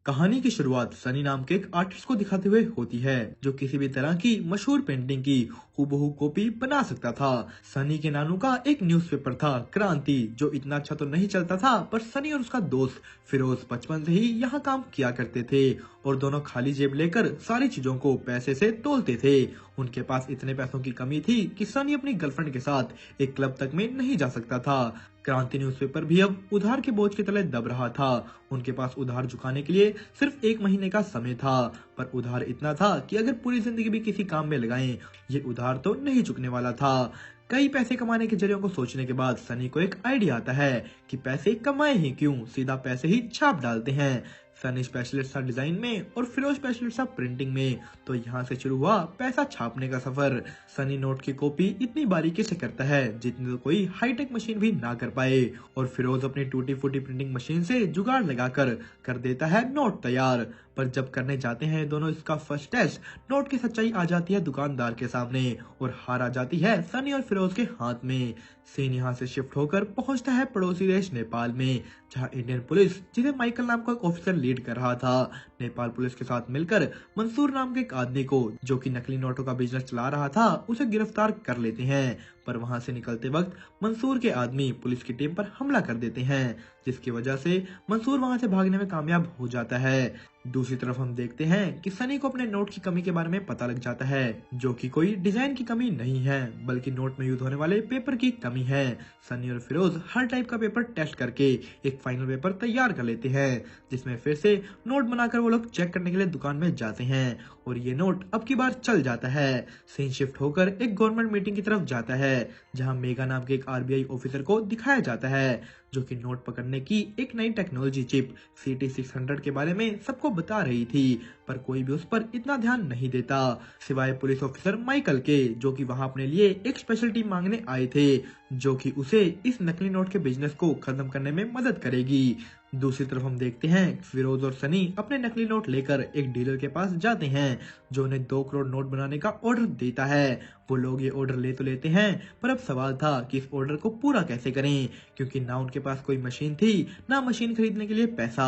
कहानी की शुरुआत सनी नाम के एक आर्टिस्ट को दिखाते हुए होती है जो किसी भी तरह की मशहूर पेंटिंग की हूबहू कॉपी बना सकता था। सनी के नानू का एक न्यूज़पेपर था क्रांति, जो इतना अच्छा तो नहीं चलता था, पर सनी और उसका दोस्त फिरोज बचपन से ही यहाँ काम किया करते थे और दोनों खाली जेब लेकर सारी चीजों को पैसे से तोलते थे। उनके पास इतने पैसों की कमी थी कि सनी अपनी गर्लफ्रेंड के साथ एक क्लब तक में नहीं जा सकता था। क्रांति न्यूज़पेपर भी अब उधार के बोझ के तले दब रहा था। उनके पास उधार चुकाने के लिए सिर्फ 1 महीने का समय था, पर उधार इतना था कि अगर पूरी जिंदगी भी किसी काम में लगाएं, ये उधार तो नहीं चुकने वाला था। कई पैसे कमाने के जरियों को सोचने के बाद सनी को एक आइडिया आता है कि पैसे कमाए ही क्यों, सीधा पैसे ही छाप डालते हैं। सनी स्पेशलिस्ट था डिजाइन में और फिरोज स्पेशलिस्ट था प्रिंटिंग में, तो यहाँ से शुरू हुआ पैसा छापने का सफर। सनी नोट की कॉपी इतनी बारीकी से करता है जितनी तो कोई हाईटेक मशीन भी ना कर पाए, और फिरोज अपनी टूटी फूटी प्रिंटिंग मशीन से जुगाड़ लगाकर कर देता है नोट तैयार। पर जब करने जाते हैं दोनों इसका फर्स्ट टेस्ट, नोट की सच्चाई आ जाती है दुकानदार के सामने और हार आ जाती है सनी और फिरोज के हाथ में। सीन यहाँ से शिफ्ट होकर पहुंचता है पड़ोसी देश नेपाल में, जहां इंडियन पुलिस, जिसे माइकल नाम का एक ऑफिसर लीड कर रहा था, नेपाल पुलिस के साथ मिलकर मंसूर नाम के एक आदमी को, जो कि नकली नोटों का बिजनेस चला रहा था, उसे गिरफ्तार कर लेते हैं। पर वहां से निकलते वक्त मंसूर के आदमी पुलिस की टीम पर हमला कर देते हैं, जिसकी वजह से मंसूर वहां से भागने में कामयाब हो जाता है। दूसरी तरफ हम देखते हैं कि सनी को अपने नोट की कमी के बारे में पता लग जाता है, जो कि कोई डिजाइन की कमी नहीं है बल्कि नोट में यूज होने वाले पेपर की कमी है। सनी और फिरोज हर टाइप का पेपर टेस्ट करके एक फाइनल पेपर तैयार कर लेते हैं, जिसमें फिर से नोट बनाकर वो लोग चेक करने के लिए दुकान में जाते हैं और ये नोट अब की बार चल जाता है। सीन शिफ्ट होकर एक गवर्नमेंट मीटिंग की तरफ जाता है, जहां मेगा नाम के एक आरबीआई ऑफिसर को दिखाया जाता है, जो कि नोट पकड़ने की एक नई टेक्नोलॉजी चिप CT600 के बारे में सबको बता रही थी, पर कोई भी उस पर इतना ध्यान नहीं देता, सिवाय पुलिस ऑफिसर माइकल के, जो कि वहां अपने लिए एक स्पेशल टीम मांगने आए थे, जो कि उसे इस नकली नोट के बिजनेस को खत्म करने में मदद करेगी। दूसरी तरफ हम देखते हैं फिरोज और सनी अपने नकली नोट लेकर एक डीलर के पास जाते हैं, जो उन्हें 2 करोड़ नोट बनाने का ऑर्डर देता है। वो लोग ये ऑर्डर ले तो लेते हैं, पर अब सवाल था कि इस ऑर्डर को पूरा कैसे करें, क्योंकि ना उनके पास कोई मशीन थी, ना मशीन खरीदने के लिए पैसा।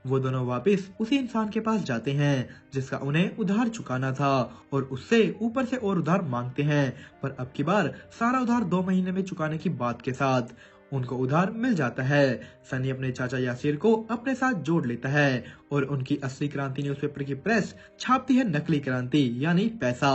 वो दोनों वापस उसी इंसान के पास जाते हैं जिसका उन्हें उधार चुकाना था, और उससे ऊपर से और उधार मांगते हैं, पर अब की बार सारा उधार 2 महीने में चुकाने की बात के साथ उनको उधार मिल जाता है। सनी अपने चाचा यासिर को अपने साथ जोड़ लेता है और उनकी असली क्रांति न्यूज़पेपर की प्रेस छापती है नकली क्रांति यानी पैसा।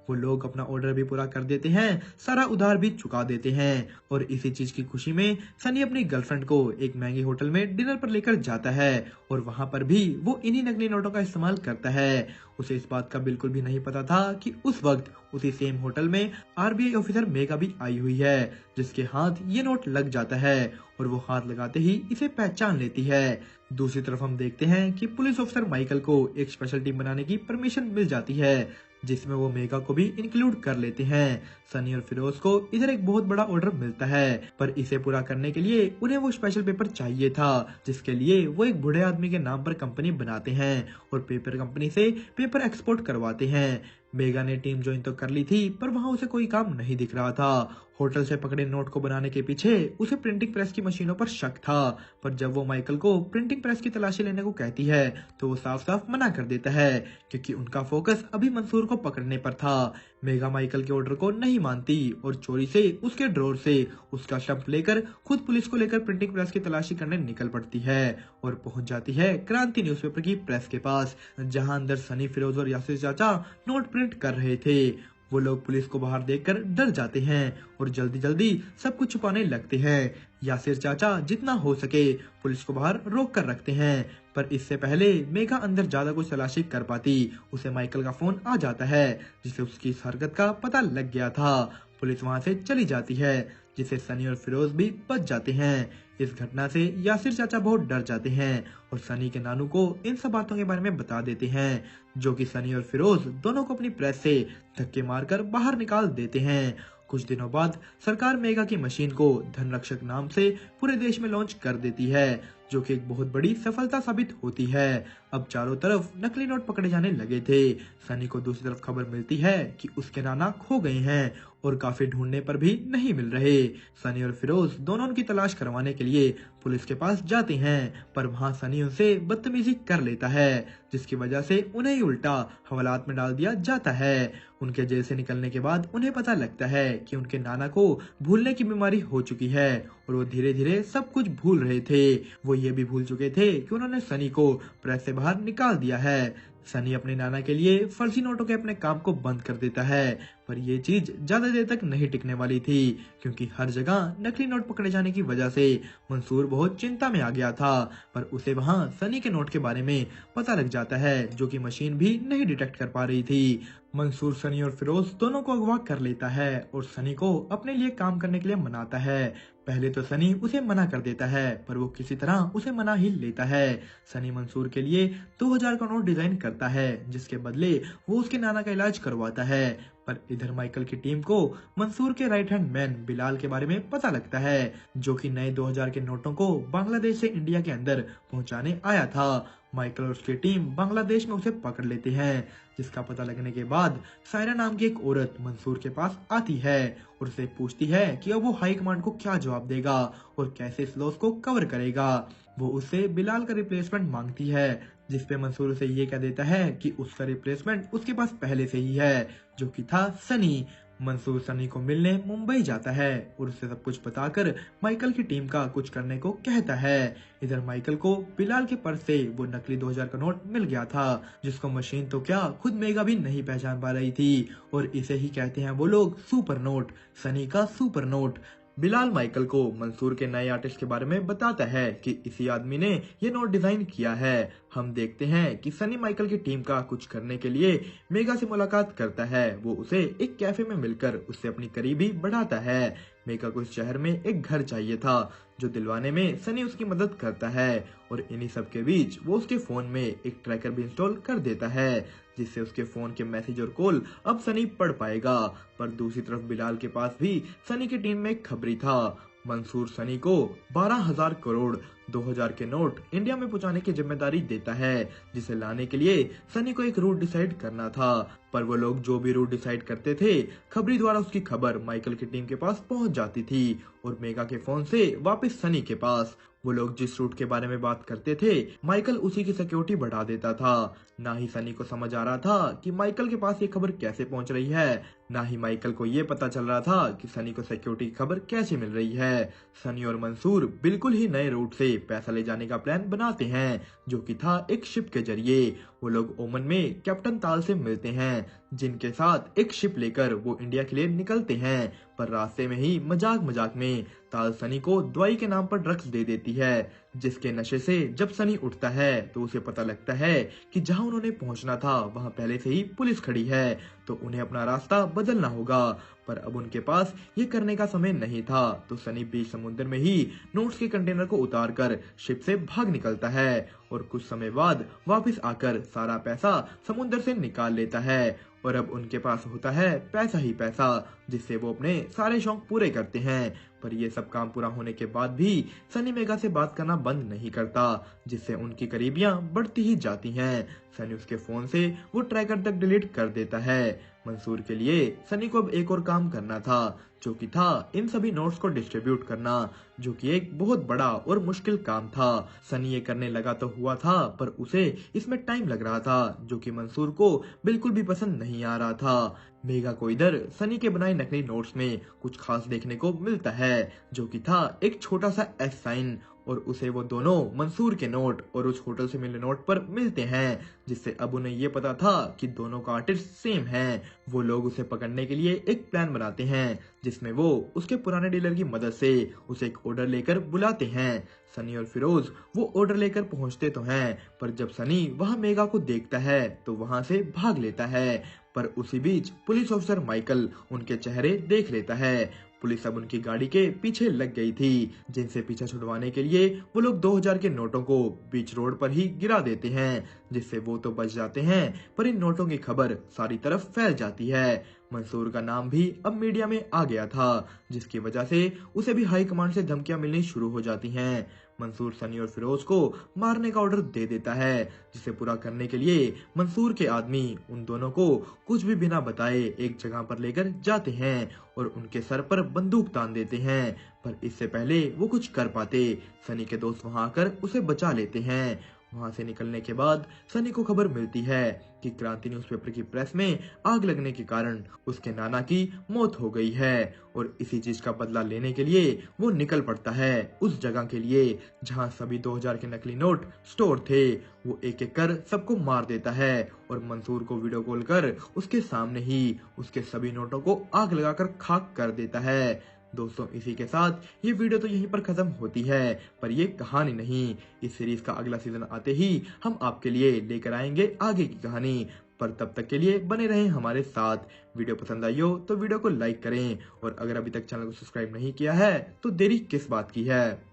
वो लोग अपना ऑर्डर भी पूरा कर देते हैं, सारा उधार भी चुका देते हैं, और इसी चीज की खुशी में सनी अपनी गर्लफ्रेंड को एक महंगे होटल में डिनर पर लेकर जाता है और वहां पर भी वो इन्हीं नकली नोटों का इस्तेमाल करता है। उसे इस बात का बिल्कुल भी नहीं पता था कि उस वक्त उसी सेम होटल में आरबीआई ऑफिसर मेगा भी आई हुई है, जिसके हाथ ये नोट लग जाता है और वो हाथ लगाते ही इसे पहचान लेती है। दूसरी तरफ हम देखते हैं कि पुलिस ऑफिसर माइकल को एक स्पेशल टीम बनाने की परमिशन मिल जाती है, जिसमें वो मेगा को भी इंक्लूड कर लेते हैं। सनी और फिरोज को इधर एक बहुत बड़ा ऑर्डर मिलता है, पर इसे पूरा करने के लिए उन्हें वो स्पेशल पेपर चाहिए था, जिसके लिए वो एक बूढ़े आदमी के नाम पर कंपनी बनाते हैं और पेपर कंपनी से पेपर एक्सपोर्ट करवाते हैं। मेगा ने टीम ज्वाइन तो कर ली थी, पर वहां उसे कोई काम नहीं दिख रहा था। होटल से पकड़े नोट को बनाने के पीछे उसे प्रिंटिंग प्रेस की मशीनों पर शक था, पर जब वो माइकल को प्रिंटिंग प्रेस की तलाशी लेने को कहती है तो वो साफ साफ मना कर देता है, क्योंकि उनका फोकस अभी मंसूर को पकड़ने पर था। मेगा माइकल के ऑर्डर को नहीं मानती और चोरी से उसके ड्रॉर से उसका स्टंप लेकर खुद पुलिस को लेकर प्रिंटिंग प्रेस की तलाशी करने निकल पड़ती है और पहुंच जाती है क्रांति न्यूज़पेपर की प्रेस के पास, जहां अंदर सनी, फिरोज और यासिर चाचा नोट प्रिंट कर रहे थे। वो लोग पुलिस को बाहर देखकर डर जाते हैं और जल्दी जल्दी सब कुछ छुपाने लगते हैं। यासिर चाचा जितना हो सके पुलिस को बाहर रोक कर रखते हैं, पर इससे पहले मेघा अंदर ज्यादा कुछ तलाशी कर पाती, उसे माइकल का फोन आ जाता है, जिसे उसकी इस हरकत का पता लग गया था। पुलिस वहां से चली जाती है, जिसे सनी और फिरोज भी बच जाते हैं। इस घटना से यासिर चाचा बहुत डर जाते हैं और सनी के नानू को इन सब बातों के बारे में बता देते हैं, जो कि सनी और फिरोज दोनों को अपनी प्रेस से धक्के मारकर बाहर निकाल देते हैं। कुछ दिनों बाद सरकार मेगा की मशीन को धनरक्षक नाम से पूरे देश में लॉन्च कर देती है, जो कि एक बहुत बड़ी सफलता साबित होती है। अब चारों तरफ नकली नोट पकड़े जाने लगे थे। सनी को दूसरी तरफ खबर मिलती है कि उसके नाना खो गए हैं और काफी ढूंढने पर भी नहीं मिल रहे। सनी और फिरोज दोनों उनकी तलाश करवाने के लिए पुलिस के पास जाते हैं, पर वहां सनी उनसे बदतमीजी कर लेता है, जिसकी वजह से उन्हें ही उल्टा हवालात में डाल दिया जाता है। उनके जेल से निकलने के बाद उन्हें पता लगता है कि उनके नाना को भूलने की बीमारी हो चुकी है और वो धीरे धीरे सब कुछ भूल रहे थे। वो ये भी भूल चुके थे कि उन्होंने सनी को प्रेस से बाहर निकाल दिया है। सनी अपने नाना के लिए फर्जी नोटों के अपने काम को बंद कर देता है, पर ये चीज ज्यादा देर तक नहीं टिकने वाली थी, क्योंकि हर जगह नकली नोट पकड़े जाने की वजह से मंसूर बहुत चिंता में आ गया था। पर उसे वहां सनी के नोट के बारे में पता लग जाता है, जो कि मशीन भी नहीं डिटेक्ट कर पा रही थी। मंसूर सनी और फिरोज दोनों को अगवा कर लेता है और सनी को अपने लिए काम करने के लिए मनाता है। पहले तो सनी उसे मना कर देता है, पर वो किसी तरह उसे मना ही लेता है। सनी मंसूर के लिए 2000 का नोट डिजाइन करता है, जिसके बदले वो उसके नाना का इलाज करवाता है। पर इधर माइकल की टीम को मंसूर के राइट हैंड मैन बिलाल के बारे में पता लगता है, जो कि नए 2000 के नोटों को बांग्लादेश से इंडिया के अंदर पहुंचाने आया था। माइकल और उसकी टीम बांग्लादेश में उसे पकड़ लेते हैं, जिसका पता लगने के बाद सायरा नाम की एक औरत मंसूर के पास आती है और उसे पूछती है कि अब वो हाई कमांड को क्या जवाब देगा और कैसे इस लॉस को कवर करेगा। वो उससे बिलाल का रिप्लेसमेंट मांगती है, जिसपे मंसूर उसे ये कह देता है कि उसका रिप्लेसमेंट उसके पास पहले से ही है, जो कि था सनी। मंसूर सनी को मिलने मुंबई जाता है और उसे सब कुछ बताकर माइकल की टीम का कुछ करने को कहता है। इधर माइकल को बिलाल के पर्स से वो नकली 2000 का नोट मिल गया था, जिसको मशीन तो क्या खुद मेगा भी नहीं पहचान पा रही थी, और इसे ही कहते हैं वो लोग सुपर नोट, सनी का सुपर नोट। बिलाल माइकल को मंसूर के नए आर्टिस्ट के बारे में बताता है कि इसी आदमी ने ये नोट डिजाइन किया है। हम देखते हैं कि सनी माइकल की टीम का कुछ करने के लिए मेगा से मुलाकात करता है। वो उसे एक कैफे में मिलकर उससे अपनी करीबी बढ़ाता है। मेगा को इस शहर में एक घर चाहिए था, जो दिलवाने में सनी उसकी मदद करता है, और इन्हीं सब के बीच वो उसके फोन में एक ट्रैकर भी इंस्टॉल कर देता है, जिससे उसके फोन के मैसेज और कॉल अब सनी पढ़ पाएगा। पर दूसरी तरफ बिलाल के पास भी सनी की टीम में एक खबरी था। मंसूर सनी को 12,000 करोड़ 2000 के नोट इंडिया में पहुंचाने की जिम्मेदारी देता है, जिसे लाने के लिए सनी को एक रूट डिसाइड करना था। पर वो लोग जो भी रूट डिसाइड करते थे, खबरी द्वारा उसकी खबर माइकल की टीम के पास पहुंच जाती थी और मेगा के फोन से वापस सनी के पास। वो लोग जिस रूट के बारे में बात करते थे, माइकल उसी की सिक्योरिटी बढ़ा देता था। ना ही सनी को समझ आ रहा था कि माइकल के पास ये खबर कैसे पहुंच रही है, ना ही माइकल को ये पता चल रहा था कि सनी को सिक्योरिटी की खबर कैसे मिल रही है। सनी और मंसूर बिल्कुल ही नए रूट से पैसा ले जाने का प्लान बनाते हैं, जो कि था एक शिप के जरिए। वो लोग ओमन में कैप्टन ताल से मिलते हैं, जिनके साथ एक शिप लेकर वो इंडिया के लिए निकलते हैं। पर रास्ते में ही मजाक मजाक में ताल सनी को दवाई के नाम पर ड्रग्स दे देती है, जिसके नशे से जब सनी उठता है तो उसे पता लगता है कि जहां उन्होंने पहुंचना था वहां पहले से ही पुलिस खड़ी है, तो उन्हें अपना रास्ता बदलना होगा। पर अब उनके पास ये करने का समय नहीं था, तो सनी बीच समुद्र में ही नोट्स के कंटेनर को उतारकर शिप से भाग निकलता है और कुछ समय बाद वापस आकर सारा पैसा समुद्र से निकाल लेता है। और अब उनके पास होता है पैसा ही पैसा, जिससे वो अपने सारे शौक पूरे करते हैं। पर ये सब काम पूरा होने के बाद भी सनी मेगा से बात करना बंद नहीं करता, जिससे उनकी करीबियां बढ़ती ही जाती हैं। सनी उसके फोन से वो ट्रैकर तक डिलीट कर देता है। मंसूर के लिए सनी को अब एक और काम करना था, जो कि था इन सभी नोट्स को डिस्ट्रीब्यूट करना, जो कि एक बहुत बड़ा और मुश्किल काम था। सनी ये करने लगा तो हुआ था, पर उसे इसमें टाइम लग रहा था, जो कि मंसूर को बिल्कुल भी पसंद नहीं आ रहा था। मेगा को इधर सनी के बनाए नकली नोट्स में कुछ खास देखने को मिलता है, जो कि था एक छोटा सा एस साइन, और उसे वो दोनों मंसूर के नोट और उस होटल से मिले नोट पर मिलते हैं, जिससे अब उन्हें ये पता था कि दोनों का आर्टिस्ट सेम है। वो लोग उसे पकड़ने के लिए एक प्लान बनाते हैं, जिसमें वो उसके पुराने डीलर की मदद से उसे एक ऑर्डर लेकर बुलाते हैं। सनी और फिरोज वो ऑर्डर लेकर पहुंचते तो हैं, पर जब सनी वहां मेगा को देखता है तो वहां से भाग लेता है। पर उसी बीच पुलिस ऑफिसर माइकल उनके चेहरे देख लेता है। पुलिस अब उनकी गाड़ी के पीछे लग गई थी, जिनसे पीछा छुड़वाने के लिए वो लोग 2000 के नोटों को बीच रोड पर ही गिरा देते हैं, जिससे वो तो बच जाते हैं, पर इन नोटों की खबर सारी तरफ फैल जाती है। मंसूर का नाम भी अब मीडिया में आ गया था, जिसकी वजह से उसे भी हाई कमांड से धमकियां मिलनी शुरू हो जाती हैं। मंसूर सनी और फिरोज को मारने का ऑर्डर दे देता है, जिसे पूरा करने के लिए मंसूर के आदमी उन दोनों को कुछ भी बिना बताए एक जगह पर लेकर जाते हैं और उनके सर पर बंदूक तान देते हैं। पर इससे पहले वो कुछ कर पाते, सनी के दोस्त वहां आकर उसे बचा लेते हैं। वहां से निकलने के बाद सनी को खबर मिलती है कि क्रांति न्यूज़पेपर की प्रेस में आग लगने के कारण उसके नाना की मौत हो गई है और इसी चीज का बदला लेने के लिए वो निकल पड़ता है उस जगह के लिए जहां सभी 2000 के नकली नोट स्टोर थे। वो एक एक कर सबको मार देता है और मंसूर को वीडियो कॉल कर उसके सामने ही उसके सभी नोटों को आग लगाकर खाक कर देता है। दोस्तों, इसी के साथ ये वीडियो तो यहीं पर खत्म होती है, पर ये कहानी नहीं। इस सीरीज का अगला सीजन आते ही हम आपके लिए लेकर आएंगे आगे की कहानी। पर तब तक के लिए बने रहें हमारे साथ। वीडियो पसंद आई हो तो वीडियो को लाइक करें और अगर अभी तक चैनल को सब्सक्राइब नहीं किया है तो देरी किस बात की है।